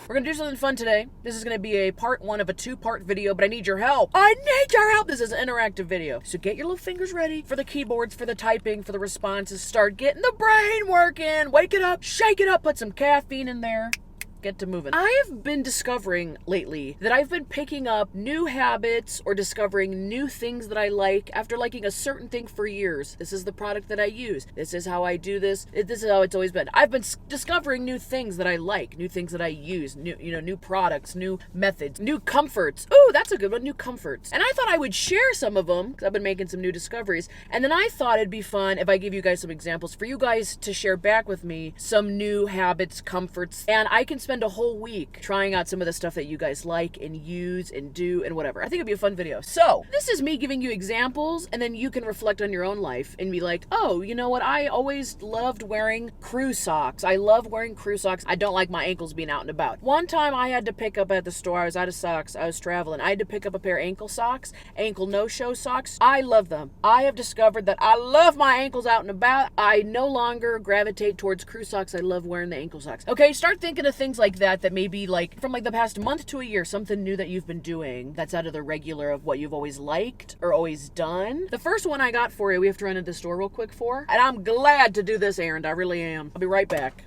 We're gonna do something fun today. This is gonna be a part one of a two-part video, but I need your help. I need your help! This is an interactive video. So get your little fingers ready for the keyboards, for the typing, for the responses. Start getting the brain working. Wake it up, shake it up, put some caffeine in there. Get to moving. I have been discovering lately that I've been picking up new habits or discovering new things that I like after liking a certain thing for years. This is the product that I use. This is how I do this. This is how it's always been. I've been discovering new things that I like, new things that I use, new products, new methods, new comforts. Ooh, that's a good one, new comforts. And I thought I would share some of them because I've been making some new discoveries. And then I thought it'd be fun if I give you guys some examples for you guys to share back with me some new habits, comforts, and I can spend a whole week trying out some of the stuff that you guys like and use and do and whatever. I think it'd be a fun video. So this is me giving you examples, and then you can reflect on your own life and be like, oh, you know what? I always loved wearing crew socks. I love wearing crew socks. I don't like my ankles being out and about. One time I had to pick up at the store. I was out of socks. I was traveling. I had to pick up a pair of ankle socks, ankle no-show socks. I love them. I have discovered that I love my ankles out and about. I no longer gravitate towards crew socks. I love wearing the ankle socks. Okay, start thinking of things like that maybe like from like the past month to a year, something new that you've been doing that's out of the regular of what you've always liked or always done. The first one I got for you, we have to run into the store real quick for, and I'm glad to do this errand. I really am. I'll be right back.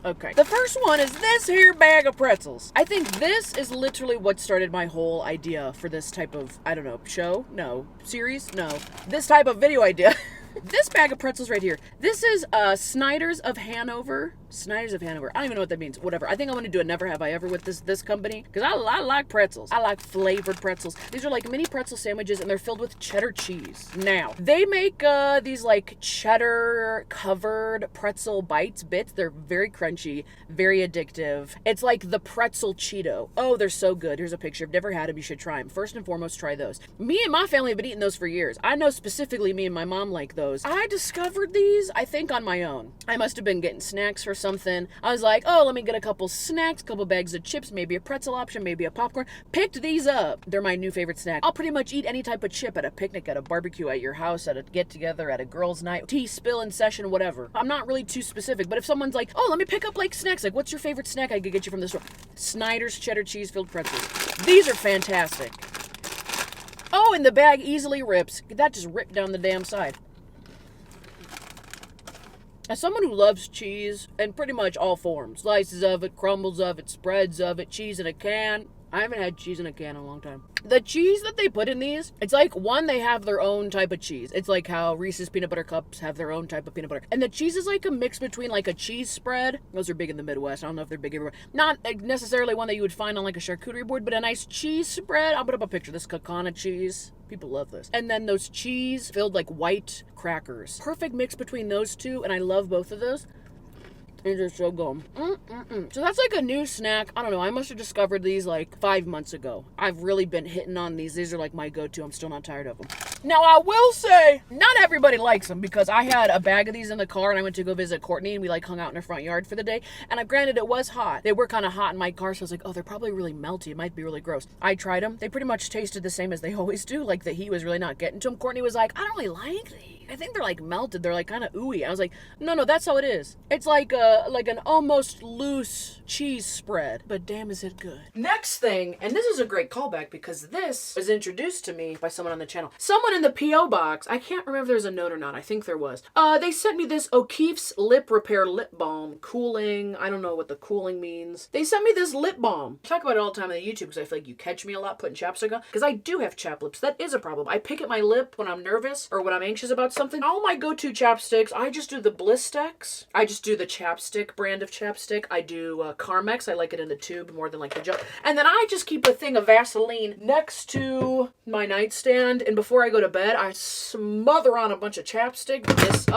Okay. The first one is this here bag of pretzels. I think this is literally what started my whole idea for this type of, I don't know, show? No. Series? No. This type of video idea. This bag of pretzels right here. This is Snyder's of Hanover. Snyder's of Hanover. I don't even know what that means. Whatever. I think I'm going to do a Never Have I Ever with this company because I like pretzels. I like flavored pretzels. These are like mini pretzel sandwiches and they're filled with cheddar cheese. Now, they make these like cheddar covered pretzel bits. They're very crunchy, very addictive. It's like the pretzel Cheeto. Oh, they're so good. Here's a picture. I've never had them. You should try them. First and foremost, try those. Me and my family have been eating those for years. I know specifically me and my mom like those. I discovered these, I think, on my own. I must have been getting snacks for something. I was like, oh, let me get a couple snacks, a couple bags of chips, maybe a pretzel option, maybe a popcorn. Picked these up. They're my new favorite snack. I'll pretty much eat any type of chip at a picnic, at a barbecue, at your house, at a get-together, at a girls' night, tea spill in session, whatever. I'm not really too specific, but if someone's like, oh, let me pick up like snacks, like what's your favorite snack I could get you from the store? Snyder's cheddar cheese-filled pretzels. These are fantastic. Oh, and the bag easily rips. That just ripped down the damn side. As someone who loves cheese, and pretty much all forms, slices of it, crumbles of it, spreads of it, cheese in a can. I haven't had cheese in a can in a long time. The cheese that they put in these, it's like, one, they have their own type of cheese. It's like how Reese's peanut butter cups have their own type of peanut butter. And the cheese is like a mix between like a cheese spread. Those are big in the Midwest. I don't know if they're big everywhere. Not necessarily one that you would find on like a charcuterie board, but a nice cheese spread. I'll put up a picture. This Kakana cheese. People love this. And then those cheese-filled like white crackers. Perfect mix between those two, and I love both of those. These are so good. So that's like a new snack. I don't know. I must have discovered these like 5 months ago. I've really been hitting on these. These are like my go-to. I'm still not tired of them. Now, I will say, not everybody likes them because I had a bag of these in the car and I went to go visit Courtney and we like hung out in her front yard for the day. And granted, it was hot. They were kind of hot in my car, so I was like, oh, they're probably really melty. It might be really gross. I tried them. They pretty much tasted the same as they always do. Like the heat was really not getting to them. Courtney was like, I don't really like these. I think they're like melted. They're like kind of ooey. I was like, no, that's how it is. It's like an almost loose cheese spread, but damn is it good. Next thing, and this is a great callback because this was introduced to me by someone on the channel. Someone in the P.O. box, I can't remember if there's a note or not. I think there was. They sent me this O'Keeffe's Lip Repair Lip Balm. Cooling. I don't know what the cooling means. They sent me this lip balm. I talk about it all the time on the YouTube because I feel like you catch me a lot putting chapstick on because I do have chapped lips. That is a problem. I pick at my lip when I'm nervous or when I'm anxious about something. All my go-to chapsticks, I just do the Blistex. I just do the chapstick brand of chapstick. I do Carmex. I like it in the tube more than like the gel. And then I just keep a thing of Vaseline next to my nightstand. And before I go to bed, I smother on a bunch of chapstick.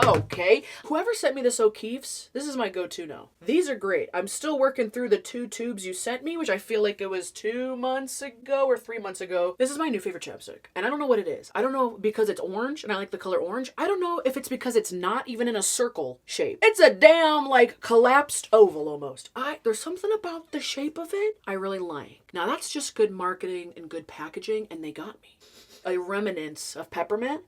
Okay. Whoever sent me this O'Keeffe's, this is my go-to now. These are great. I'm still working through the 2 tubes you sent me, which I feel like it was 2 months ago or 3 months ago. This is my new favorite chapstick. And I don't know what it is. I don't know because it's orange and I like the color orange. I don't know if it's because it's not even in a circle shape. It's a damn like collapsed oval almost. There's something about the shape of it I really like. Now that's just good marketing and good packaging, and they got me. a remnants of peppermint.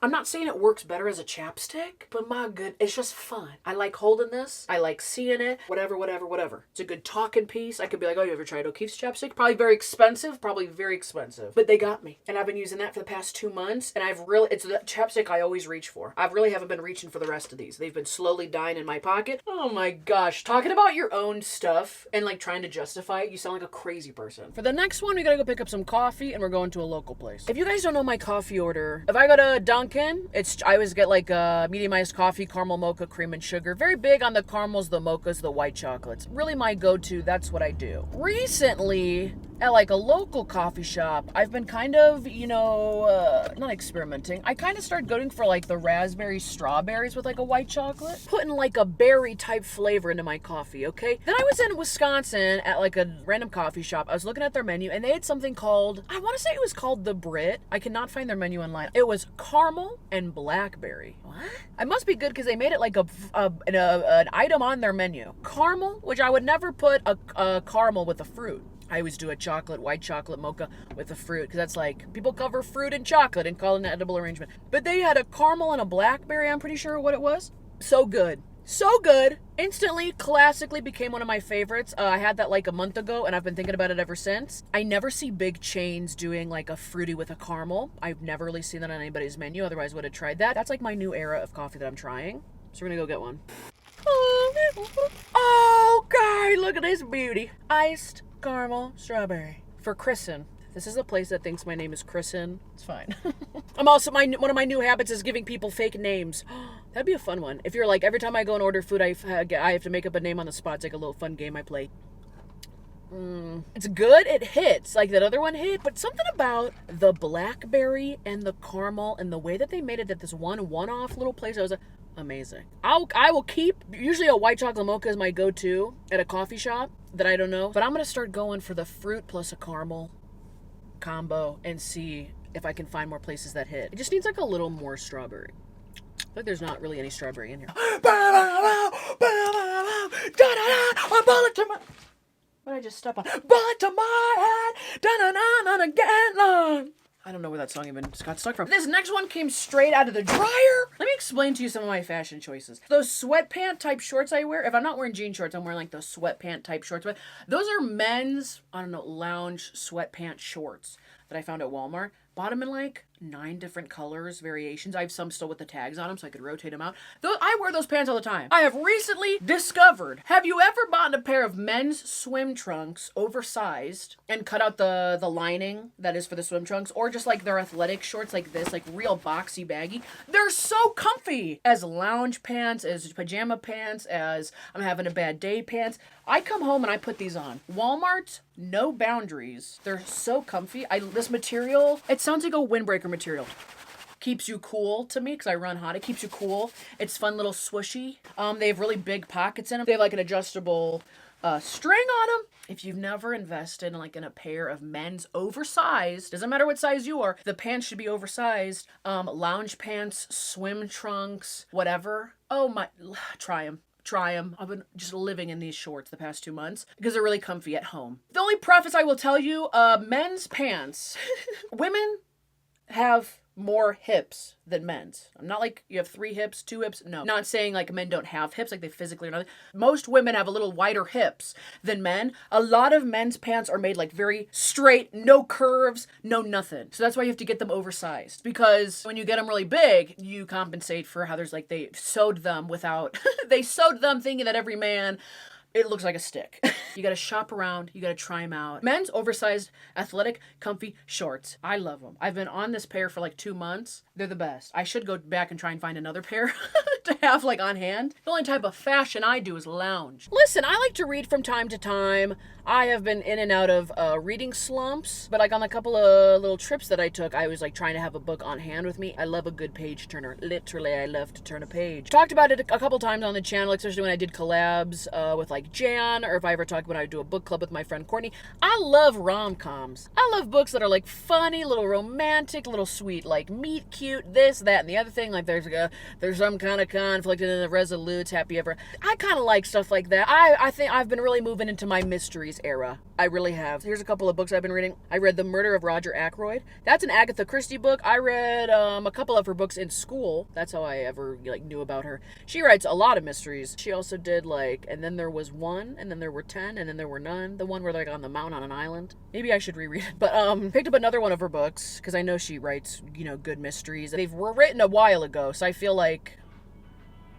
I'm not saying it works better as a chapstick, but my good, it's just fun. I like holding this. I like seeing it. Whatever. It's a good talking piece. I could be like, oh, you ever tried O'Keeffe's chapstick? Probably very expensive. But they got me. And I've been using that for the past 2 months. And it's the chapstick I always reach for. I really haven't been reaching for the rest of these. They've been slowly dying in my pocket. Oh my gosh. Talking about your own stuff and like trying to justify it, you sound like a crazy person. For the next one, we gotta go pick up some coffee and we're going to a local place. If you guys don't know my coffee order, if I go to Dunkin', I always get like a medium iced coffee, caramel mocha, cream and sugar. Very big on the caramels, the mochas, the white chocolates. Really my go-to, that's what I do. Recently, at like a local coffee shop, I've been kind of, not experimenting. I kind of started going for like the raspberry strawberries with like a white chocolate, putting like a berry type flavor into my coffee, okay? Then I was in Wisconsin at like a random coffee shop. I was looking at their menu and they had something called, I want to say it was called the Brit. I cannot find their menu online. It was caramel and blackberry. What? It must be good because they made it like an item on their menu. Caramel, which I would never put a caramel with a fruit. I always do a white chocolate mocha with a fruit because that's like, people cover fruit and chocolate and call it an edible arrangement. But they had a caramel and a blackberry, I'm pretty sure what it was. So good. So good. Instantly, classically became one of my favorites. I had that like a month ago and I've been thinking about it ever since. I never see big chains doing like a fruity with a caramel. I've never really seen that on anybody's menu, otherwise I would have tried that. That's like my new era of coffee that I'm trying. So we're gonna go get one. Oh, God, look at this beauty. Iced caramel strawberry for Kristen. This is a place that thinks my name is Kristen. It's fine. I'm also, one of my new habits is giving people fake names. That'd be a fun one. If you're like, every time I go and order food, I have to make up a name on the spot. It's like a little fun game I play. It's good. It hits like that other one hit, but something about the blackberry and the caramel and the way that they made it at this one-off little place, I was like, amazing. I will keep, usually a white chocolate mocha is my go-to at a coffee shop that I don't know, but I'm going to start going for the fruit plus a caramel combo and see if I can find more places that hit. It just needs like a little more strawberry. I feel like there's not really any strawberry in here. What did I just step on? Bullet to my head, da-na-na-na again. I don't know where that song even got stuck from. This next one came straight out of the dryer. Let me explain to you some of my fashion choices. Those sweatpant type shorts I wear, if I'm not wearing jean shorts, I'm wearing like those sweatpant type shorts. But those are men's, lounge sweatpant shorts that I found at Walmart. Bought them in like 9 different colors, variations. I have some still with the tags on them so I could rotate them out. I wear those pants all the time. I have recently discovered, have you ever bought a pair of men's swim trunks, oversized, and cut out the lining that is for the swim trunks, or just like their athletic shorts like this, like real boxy baggy? They're so comfy! As lounge pants, as pajama pants, as I'm having a bad day pants. I come home and I put these on. Walmart, no boundaries. They're so comfy. This material, it sounds like a windbreaker material. Keeps you cool to me because I run hot. It keeps you cool. It's fun, little swooshy. They have really big pockets in them. They have like an adjustable string on them. If you've never invested in a pair of men's oversized, doesn't matter what size you are, the pants should be oversized. Lounge pants, swim trunks, whatever. Oh my, try them. I've been just living in these shorts the past 2 months because they're really comfy at home. The only preface I will tell you, men's pants, women have more hips than men's. I'm not like you have 3 hips, 2 hips. No, not saying like men don't have hips, like they physically or not. Most women have a little wider hips than men. A lot of men's pants are made like very straight, no curves, no nothing. So that's why you have to get them oversized, because when you get them really big, you compensate for how there's like, they sewed them without, they sewed them thinking that every man, it looks like a stick. You gotta shop around. You gotta try them out. Men's oversized, athletic, comfy shorts. I love them. I've been on this pair for like 2 months. They're the best. I should go back and try and find another pair to have like on hand. The only type of fashion I do is lounge. Listen, I like to read from time to time. I have been in and out of reading slumps, but like on a couple of little trips that I took, I was like trying to have a book on hand with me. I love a good page turner. Literally, I love to turn a page. Talked about it a couple times on the channel, especially when I did collabs with like Jan, or if I ever talked when I do a book club with my friend Courtney. I love rom-coms. I love books that are like funny, little romantic, little sweet, like meet cute, this, that, and the other thing. Like there's some kind of conflict and then the resolutes, happy ever. I kind of like stuff like that. I think I've been really moving into my mysteries era. I really have. Here's a couple of books I've been reading. I read The Murder of Roger Ackroyd. That's an Agatha Christie book. I read a couple of her books in school. That's how I ever knew about her. She writes a lot of mysteries. She also did and then there was one, and then there were 10, and then there were none. The one where they're on the mountain on an island. Maybe I should reread it. But picked up another one of her books because I know she writes good mysteries. They were written a while ago, so I feel like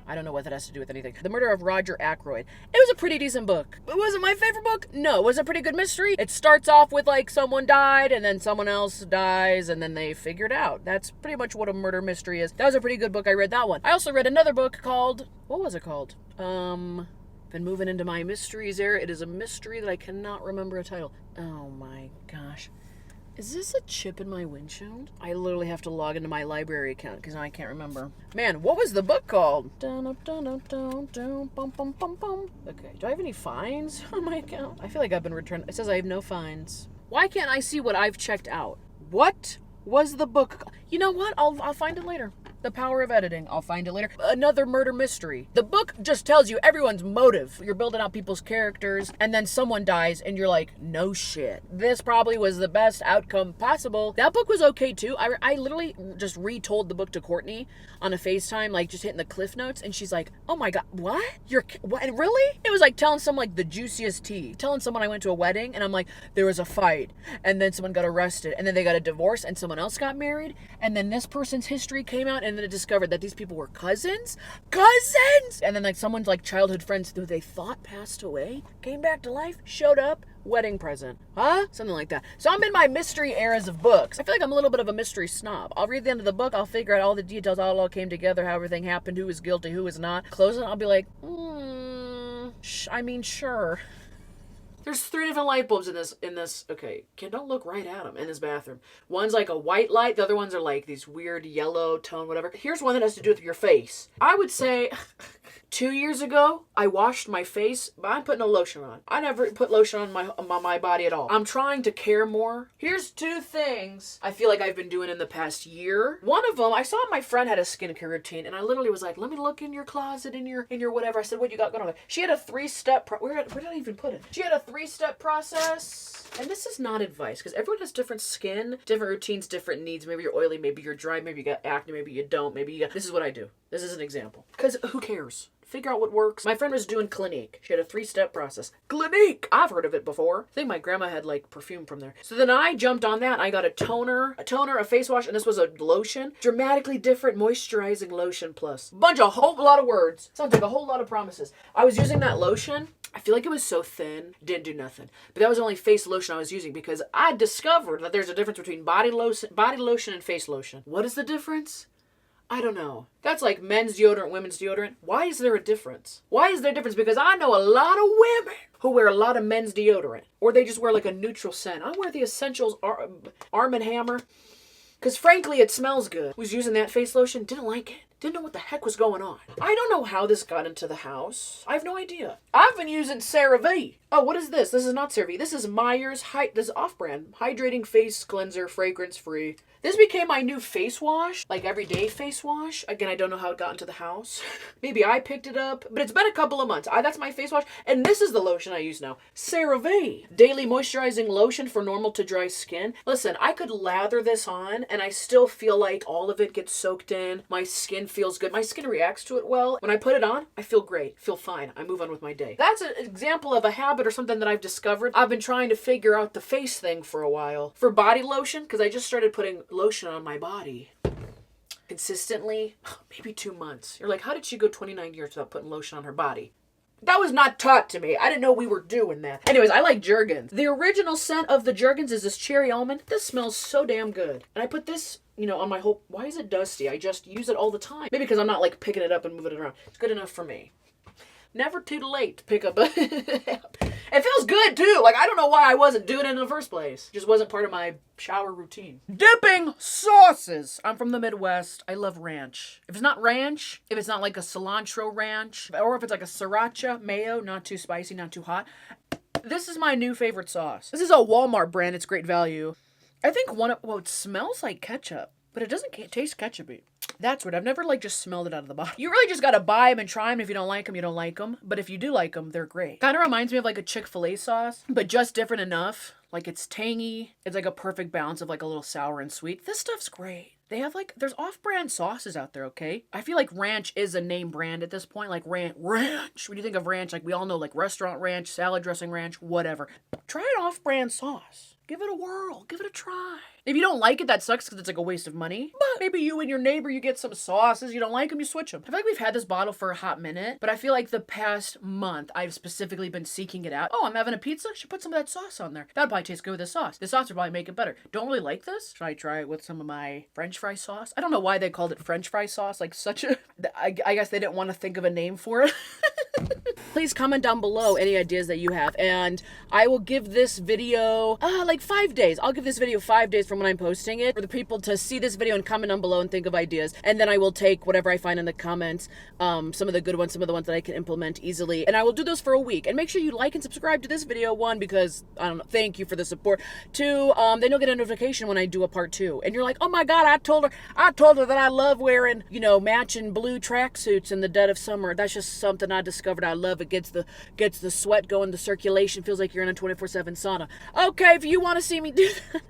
I don't know what that has to do with anything. The Murder of Roger Ackroyd. It was a pretty decent book. Was it my favorite book? No. It was a pretty good mystery. It starts off with someone died and then someone else dies and then they figured out. That's pretty much what a murder mystery is. That was a pretty good book. I read that one. I also read another book called, what was it called? Been moving into my mysteries era. It is a mystery that I cannot remember a title. Oh my gosh. Is this a chip in my windshield? I literally have to log into my library account because I can't remember. Man, what was the book called? Okay, do I have any fines on my account? I feel like I've been returned. It says I have no fines. Why can't I see what I've checked out? What was the book called? You know what? I'll find it later. The power of editing. I'll find it later. Another murder mystery. The book just tells you everyone's motive. You're building out people's characters, and then someone dies, and you're like, no shit. This probably was the best outcome possible. That book was okay, too. I literally just retold the book to Courtney on a FaceTime, just hitting the cliff notes, and she's like, oh my god, what? What? Really? It was like telling someone, the juiciest tea. Telling someone I went to a wedding, and I'm like, there was a fight, and then someone got arrested, and then they got a divorce, and someone else got married, and then this person's history came out, and then it discovered that these people were cousins, and then someone's childhood friends who they thought passed away came back to life, showed up, wedding present, something like that. So I'm in my mystery eras of books. I feel like I'm a little bit of a mystery snob. I'll read the end of the book, I'll figure out all the details, how it all came together, how everything happened, who was guilty, who was not. Closing, I'll be like, sure. There's 3 different light bulbs in this. Okay, don't look right at them in this bathroom. One's a white light. The other ones are these weird yellow tone, whatever. Here's one that has to do with your face. I would say 2 years ago, I washed my face, but I'm putting a lotion on. I never put lotion on my body at all. I'm trying to care more. Here's 2 things I feel like I've been doing in the past year. One of them, I saw my friend had a skincare routine, and I literally was like, let me look in your closet, in your whatever. I said, what you got going on there? She had a 3-step, where did I even put it? She had a 3-step process. And this is not advice, because everyone has different skin, different routines, different needs. Maybe you're oily, maybe you're dry, maybe you got acne, maybe you don't, this is what I do. This is an example. Because who cares? Figure out what works. My friend was doing Clinique. She had a 3-step process. Clinique! I've heard of it before. I think my grandma had perfume from there. So then I jumped on that. I got a toner, a face wash, and this was a lotion. Dramatically different moisturizing lotion plus. Whole lot of words. Sounds like a whole lot of promises. I was using that lotion. I feel like it was so thin, didn't do nothing. But that was the only face lotion I was using because I discovered that there's a difference between body lotion and face lotion. What is the difference? I don't know. That's like men's deodorant, women's deodorant. Why is there a difference? Why is there a difference? Because I know a lot of women who wear a lot of men's deodorant. Or they just wear a neutral scent. I wear the Essentials Arm & Hammer. Because frankly, it smells good. Was using that face lotion, didn't like it. Didn't know what the heck was going on. I don't know how this got into the house. I have no idea. I've been using CeraVe. Oh, what is this? This is not CeraVe. This is Myers. This is off-brand. Hydrating face cleanser, fragrance-free. This became my new face wash. Everyday face wash. Again, I don't know how it got into the house. Maybe I picked it up. But it's been a couple of months. That's my face wash. And this is the lotion I use now. CeraVe. Daily moisturizing lotion for normal to dry skin. Listen, I could lather this on and I still feel like all of it gets soaked in. My skin feels good. My skin reacts to it well. When I put it on, I feel great. Feel fine. I move on with my day. That's an example of a habit or something that I've discovered. I've been trying to figure out the face thing for a while. For body lotion, because I just started putting lotion on my body consistently, maybe 2 months. You're like, how did she go 29 years without putting lotion on her body? That was not taught to me. I didn't know we were doing that. Anyways, I like Jergens. The original scent of the Jergens is this cherry almond. This smells so damn good. And I put this, on my whole... Why is it dusty? I just use it all the time. Maybe because I'm not picking it up and moving it around. It's good enough for me. Never too late to pick up a... It feels good, too. I don't know why I wasn't doing it in the first place. It just wasn't part of my shower routine. Dipping sauces. I'm from the Midwest. I love ranch. If it's not ranch, if it's not a cilantro ranch, or if it's a sriracha mayo, not too spicy, not too hot, this is my new favorite sauce. This is a Walmart brand. It's great value. I think it smells like ketchup, but it doesn't taste ketchupy. That's what I've never like just smelled it out of the bottle. You really just gotta buy them and try them. If you don't like them, you don't like them. But if you do like them, they're great. Kind of reminds me of like a Chick-fil-A sauce, but just different enough. Like it's tangy. It's like a perfect balance of like a little sour and sweet. This stuff's great. They have like, there's off-brand sauces out there, okay? I feel like ranch is a name brand at this point. Like ranch. When you think of ranch, like we all know like restaurant ranch, salad dressing ranch, whatever. Try an off-brand sauce. Give it a whirl. Give it a try. If you don't like it, that sucks because it's like a waste of money. But maybe you and your neighbor, you get some sauces. You don't like them, you switch them. I feel like we've had this bottle for a hot minute, but I feel like the past month, I've specifically been seeking it out. Oh, I'm having a pizza? Should put some of that sauce on there. That'd probably taste good with this sauce. This sauce would probably make it better. Don't really like this? Should I try it with some of my French fry sauce? I don't know why they called it French fry sauce. Like such a... I guess they didn't want to think of a name for it. Please comment down below any ideas that you have, and I will give this video like 5 days. I'll give this video 5 days from when I'm posting it for the people to see this video and comment down below and think of ideas, and then I will take whatever I find in the comments, some of the good ones, some of the ones that I can implement easily, and I will do those for a week. And make sure you like and subscribe to this video, one, because I don't know, thank you for the support. Two, then you'll get a notification when I do a part 2, and you're like, oh my god, I told her that I love wearing, you know, matching blue tracksuits in the dead of summer. That's just something I discovered I love. It gets the sweat going, the circulation, feels like you're in a 24/7 sauna. Okay, if you want to see me do that,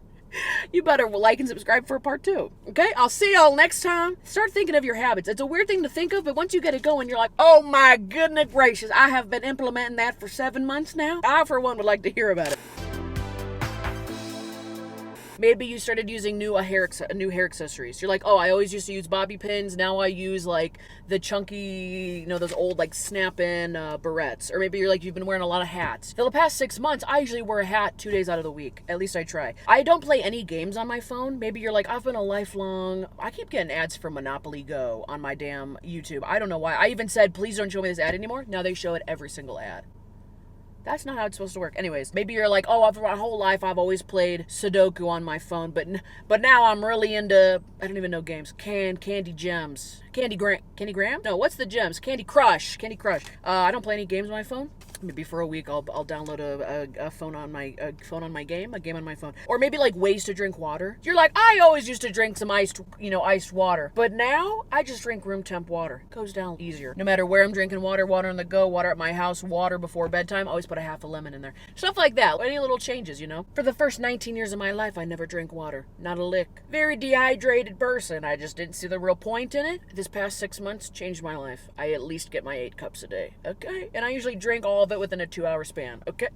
you better like and subscribe for part 2. Okay, I'll see y'all next time. Start thinking of your habits. It's a weird thing to think of, but once you get it going, you're like, oh my goodness gracious, I have been implementing that for 7 months now. I, for one, would like to hear about it. Maybe you started using new hair accessories. You're like, oh, I always used to use bobby pins. Now I use like the chunky, you know, those old like snap-in barrettes. Or maybe you're like, you've been wearing a lot of hats. For the past 6 months, I usually wear a hat 2 days out of the week. At least I try. I don't play any games on my phone. Maybe you're like, I've been a lifelong... I keep getting ads for Monopoly Go on my damn YouTube. I don't know why. I even said, please don't show me this ad anymore. Now they show it every single ad. That's not how it's supposed to work. Anyways, maybe you're like, oh, for my whole life I've always played Sudoku on my phone, but now I'm really into, I don't even know games. Candy Gems. Candy Gram? No, what's the gems? Candy Crush. I don't play any games on my phone. Maybe for a week I'll download a phone on my a game on my phone. Or maybe like ways to drink water. You're like, I always used to drink some iced water, but now I just drink room temp water. It goes down easier. No matter where I'm drinking water on the go, water at my house, water before bedtime, always put a half a lemon in there. Stuff like that. Any little changes, you know? For the first 19 years of my life, I never drank water. Not a lick. Very dehydrated person. I just didn't see the real point in it. This past 6 months changed my life. I at least get my 8 cups a day. Okay? And I usually drink all of it within a 2-hour span. Okay?